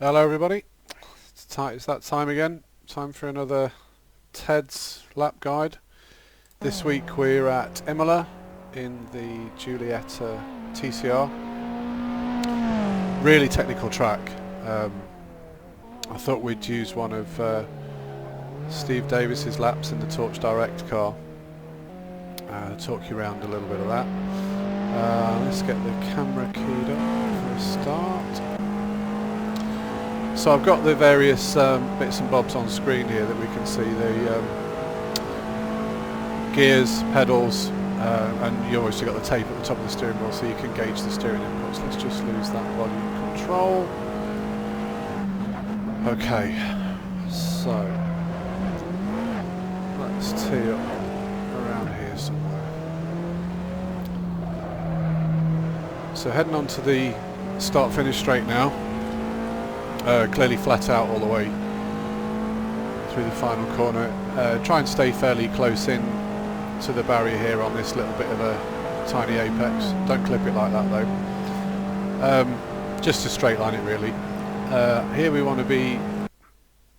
Hello everybody, it's that time again, time for another Ted's lap guide. This week we're at Imola in the Giulietta TCR. Really technical track. I thought we'd use one of Steve Davis's laps in the Torch Direct car. Talk you around a little bit of that. Let's get the camera keyed up for a start. So I've got the various bits and bobs on screen here that we can see, the gears, pedals, and you obviously got the tape at the top of the steering wheel so you can gauge the steering inputs. Let's just lose that volume control. Okay, so let's tee up around here somewhere. So heading on to the start-finish straight now. Clearly flat out all the way through the final corner. Try and stay fairly close in to the barrier here on this little bit of a tiny apex. Don't clip it like that though. Just to straight line it really. Here we want to be...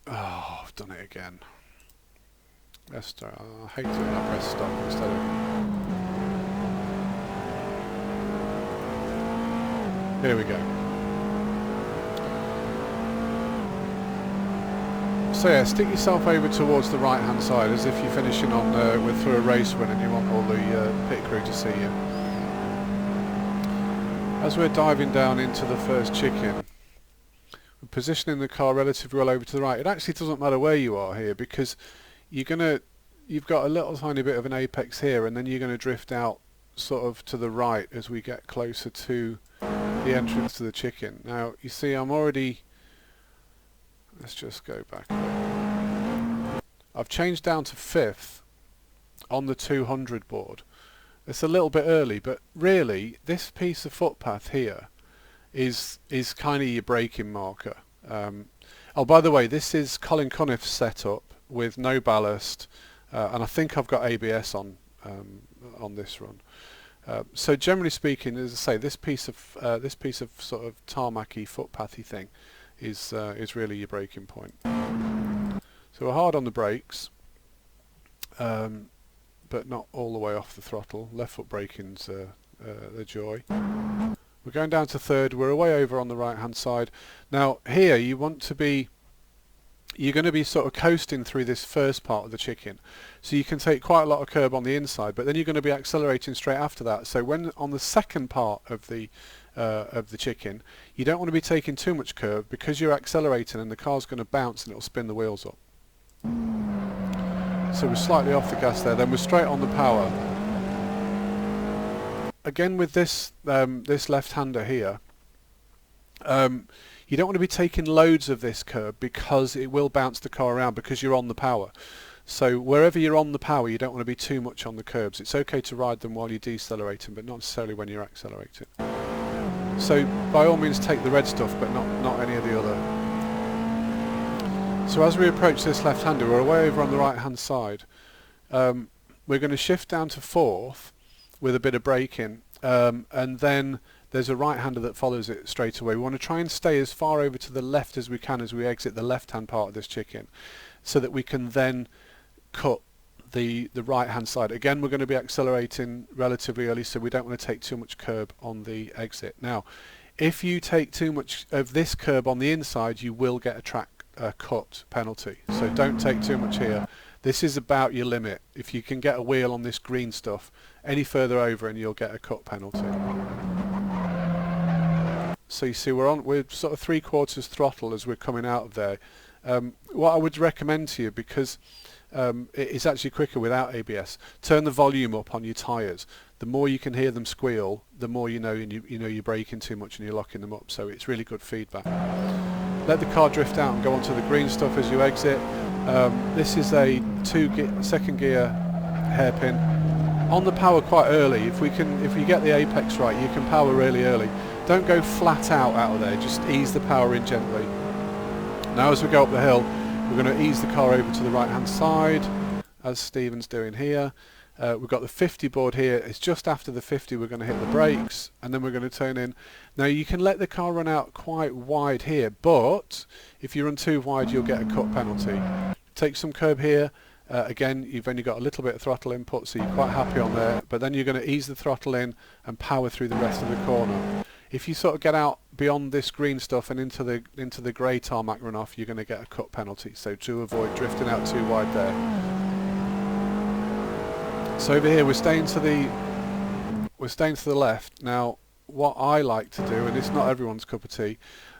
Oh, I've done it again. Let's start. I hate it when I press stop instead of... Here we go. So yeah, stick yourself over towards the right hand side as if you're finishing on through a race win and you want all the pit crew to see you. As we're diving down into the first chicken, we're positioning the car relatively well over to the right. It actually doesn't matter where you are here because you've got a little tiny bit of an apex here and then you're going to drift out sort of to the right as we get closer to the entrance to the chicken. Now you see I'm already... Let's just go back a bit. I've changed down to 5th on the 200 board. It's a little bit early, but really this piece of footpath here is kind of your braking marker. Oh, by the way, this is Colin Cunniff's setup with no ballast, and I think I've got ABS on this run. So generally speaking, as I say, this piece of sort of tarmacy footpathy thing is really your braking point. So we're hard on the brakes, but not all the way off the throttle. Left foot braking's the joy. We're going down to 3rd. We're away over on the right hand side. Now here you're going to be sort of coasting through this first part of the chicken, so you can take quite a lot of curb on the inside, but then you're going to be accelerating straight after that. So when on the second part of the chicken, you don't want to be taking too much curve because you're accelerating and the car's going to bounce and it'll spin the wheels up. So we're slightly off the gas there, then we're straight on the power. Again with this this left-hander here, you don't want to be taking loads of this curb because it will bounce the car around because you're on the power. So wherever you're on the power, you don't want to be too much on the curbs. It's okay to ride them while you're decelerating, but not necessarily when you're accelerating. So by all means take the red stuff, but not any of the other. So as we approach this left-hander, we're away over on the right-hand side. We're going to shift down to 4th with a bit of braking, and then there's a right-hander that follows it straight away. We want to try and stay as far over to the left as we can as we exit the left-hand part of this chicken, so that we can then cut the right-hand side. Again, we're going to be accelerating relatively early, so we don't want to take too much curb on the exit. Now, if you take too much of this curb on the inside, you will get a track cut penalty. So don't take too much here. This is about your limit. If you can get a wheel on this green stuff any further over, and you'll get a cut penalty. So you see we're sort of 3/4 throttle as we're coming out of there. What I would recommend to you, because it's actually quicker without ABS, turn the volume up on your tyres. The more you can hear them squeal, the more you know you're braking too much and you're locking them up. So it's really good feedback. Let the car drift out and go onto the green stuff as you exit. This is a second gear hairpin. On the power quite early. If you get the apex right, you can power really early. Don't go flat out of there. Just ease the power in gently. Now as we go up the hill, we're going to ease the car over to the right hand side, as Stephen's doing here. We've got the 50 board here. It's just after the 50 we're going to hit the brakes, and then we're going to turn in. Now you can let the car run out quite wide here, but if you run too wide you'll get a cut penalty. Take some curb here. Again, you've only got a little bit of throttle input, so you're quite happy on there, but then you're going to ease the throttle in and power through the rest of the corner. If you sort of get out beyond this green stuff and into the grey tarmac runoff, you're going to get a cut penalty, so to avoid drifting out too wide there. So over here we're staying to the left. Now what I like to do, and it's not everyone's cup of tea,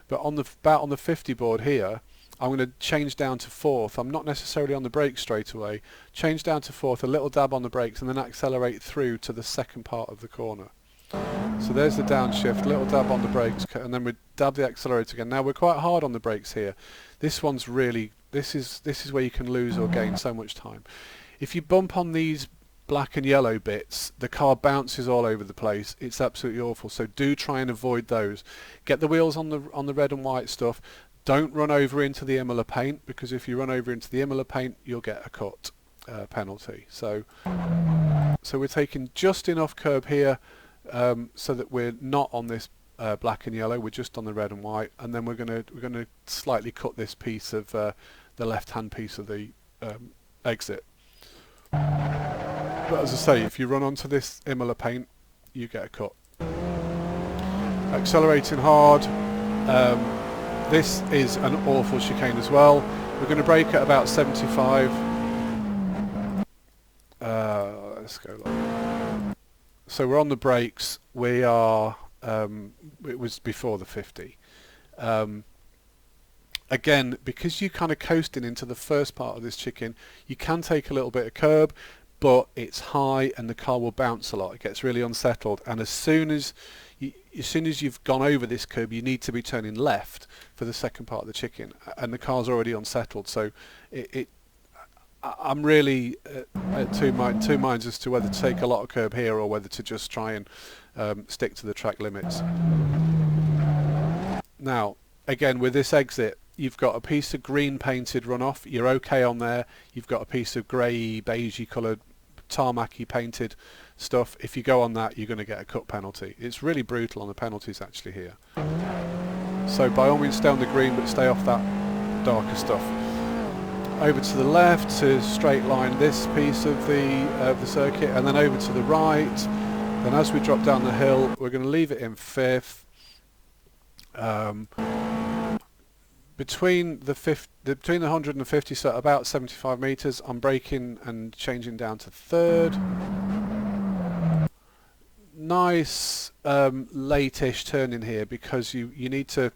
but about on the 50 board here, I'm going to change down to fourth. I'm not necessarily on the brakes straight away. Change down to fourth, a little dab on the brakes, and then accelerate through to the second part of the corner. So there's the downshift, little dab on the brakes, and then we dab the accelerator again. Now we're quite hard on the brakes here. This one's really, this is where you can lose or gain so much time. If you bump on these black and yellow bits, the car bounces all over the place. It's absolutely awful. So do try and avoid those. Get the wheels on the red and white stuff. Don't run over into the Imola paint, because if you run over into the Imola paint you'll get a cut penalty. So we're taking just enough curb here so that we're not on this black and yellow, we're just on the red and white, and then we're gonna slightly cut this piece of the left hand piece of the exit. But as I say, if you run onto this Imola paint you get a cut. Accelerating hard. This is an awful chicane as well. We're going to brake at about 75. Let's go like. So we're on the brakes. We are. It was before the 50. Again, because you're kind of coasting into the first part of this chicken, you can take a little bit of curb, but it's high and the car will bounce a lot. It gets really unsettled, and as soon as you've gone over this curb, you need to be turning left for the second part of the chicken, and the car's already unsettled. So I'm really at two minds as to whether to take a lot of curb here or whether to just try and stick to the track limits. Now, again, with this exit, you've got a piece of green painted runoff. You're okay on there. You've got a piece of grey, beigey coloured, tarmacy painted stuff. If you go on that, you're going to get a cut penalty. It's really brutal on the penalties actually here. So by all means stay on the green, but stay off that darker stuff. Over to the left to straight line this piece of the circuit, and then over to the right. Then as we drop down the hill, we're going to leave it in fifth. Between the 100 and the 50, so about 75 metres, I'm braking and changing down to third. Nice late-ish turn in here, because you need to.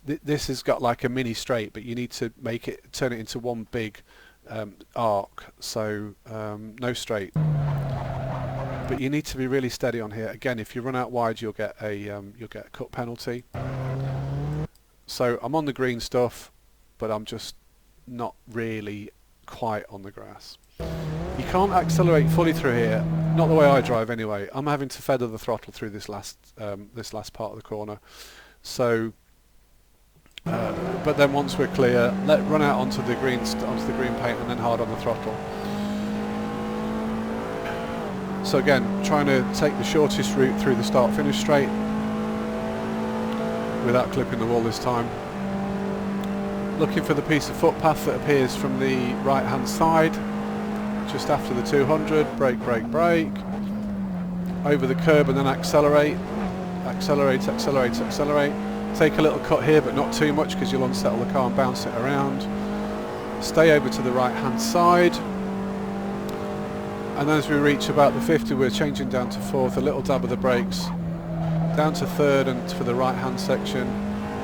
This has got like a mini straight, but you need to turn it into one big arc. So no straight, but you need to be really steady on here. Again, if you run out wide, you'll get a cut penalty. So I'm on the green stuff, but I'm just not really quite on the grass. You can't accelerate fully through here, not the way I drive anyway. I'm having to feather the throttle through this last part of the corner. So, but then once we're clear, run out onto the green paint and then hard on the throttle. So again, trying to take the shortest route through the start-finish straight without clipping the wall this time. Looking for the piece of footpath that appears from the right hand side just after the 200. Brake, brake, brake, over the curb and then accelerate, accelerate, accelerate, accelerate. Take a little cut here, but not too much, because you'll unsettle the car and bounce it around. Stay over to the right hand side, and then as we reach about the 50 we're changing down to fourth, a little dab of the brakes, down to third and for the right hand section,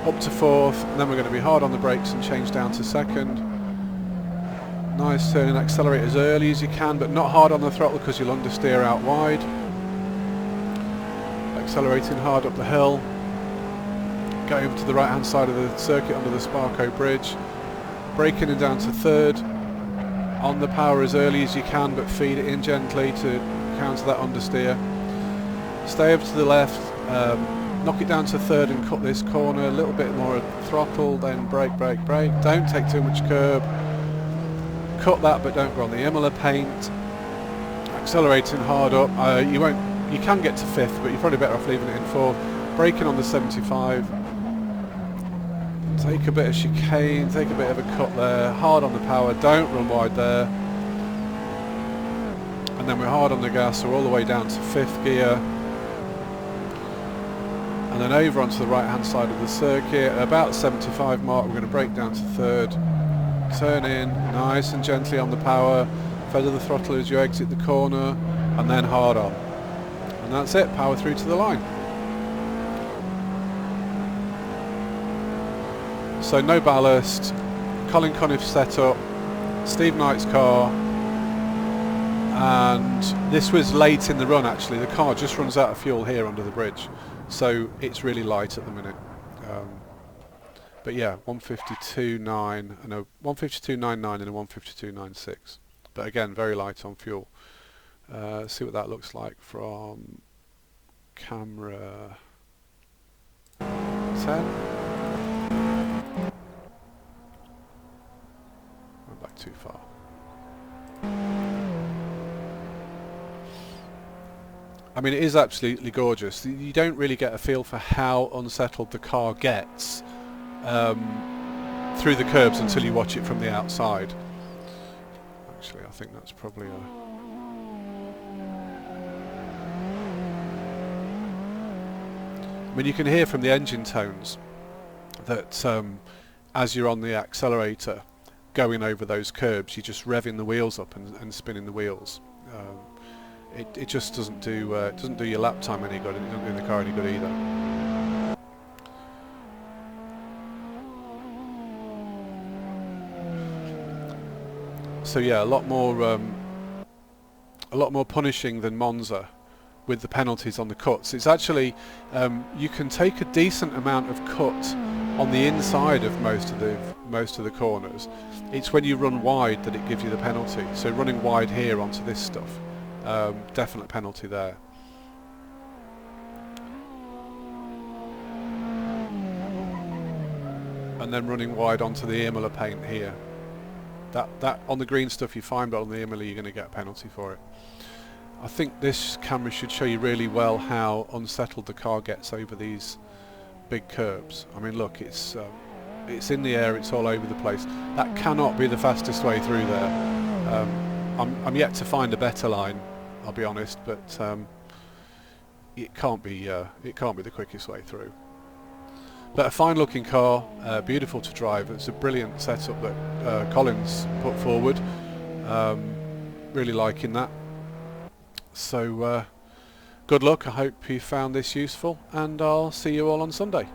up to fourth, and then we're going to be hard on the brakes and change down to second. Nice turn and accelerate as early as you can, but not hard on the throttle because you'll understeer out wide. Accelerating hard up the hill. Go over to the right hand side of the circuit under the Sparco bridge. Braking and down to third. On the power as early as you can, but feed it in gently to counter that understeer. Stay over to the left. Knock it down to third and cut this corner. A little bit more throttle, then brake, brake, brake. Don't take too much curb. Cut that, but don't go on the Imola paint. accelerating hard up. You can get to 5th, but you're probably better off leaving it in 4th. Braking on the 75. Take a bit of chicane, take a bit of a cut there, hard on the power, don't run wide there. And then we're hard on the gas, so we're all the way down to 5th gear. And then over onto the right hand side of the circuit, at about 75 mark, we're going to brake down to 3rd. Turn in, nice and gently on the power, feather the throttle as you exit the corner, and then hard on. And that's it, power through to the line. So no ballast, Colin Cunniff setup, Steve Knight's car, and this was late in the run actually. The car just runs out of fuel here under the bridge, so it's really light at the minute. But yeah, 152.9 and a 152.99 and a 152.96. But again, very light on fuel. See what that looks like from camera 10. Went back too far. I mean, it is absolutely gorgeous. You don't really get a feel for how unsettled the car gets through the curbs until you watch it from the outside. Actually, I think that's probably a... I mean, you can hear from the engine tones that as you're on the accelerator going over those curbs, you're just revving the wheels up and spinning the wheels. It just doesn't do your lap time any good, and it doesn't do the car any good either. So yeah, a lot more punishing than Monza with the penalties on the cuts. It's actually you can take a decent amount of cut on the inside of most of the corners. It's when you run wide that it gives you the penalty. So running wide here onto this stuff, definite penalty there. And then running wide onto the Imola paint here. That on the green stuff you're fine, but on the Imola you're going to get a penalty for it. I think this camera should show you really well how unsettled the car gets over these big curbs. I mean, look, it's in the air, it's all over the place. That cannot be the fastest way through there. I'm yet to find a better line, I'll be honest, but it can't be the quickest way through. But a fine looking car, beautiful to drive. It's a brilliant setup that Colin's put forward. Really liking that. So good luck, I hope you found this useful, and I'll see you all on Sunday.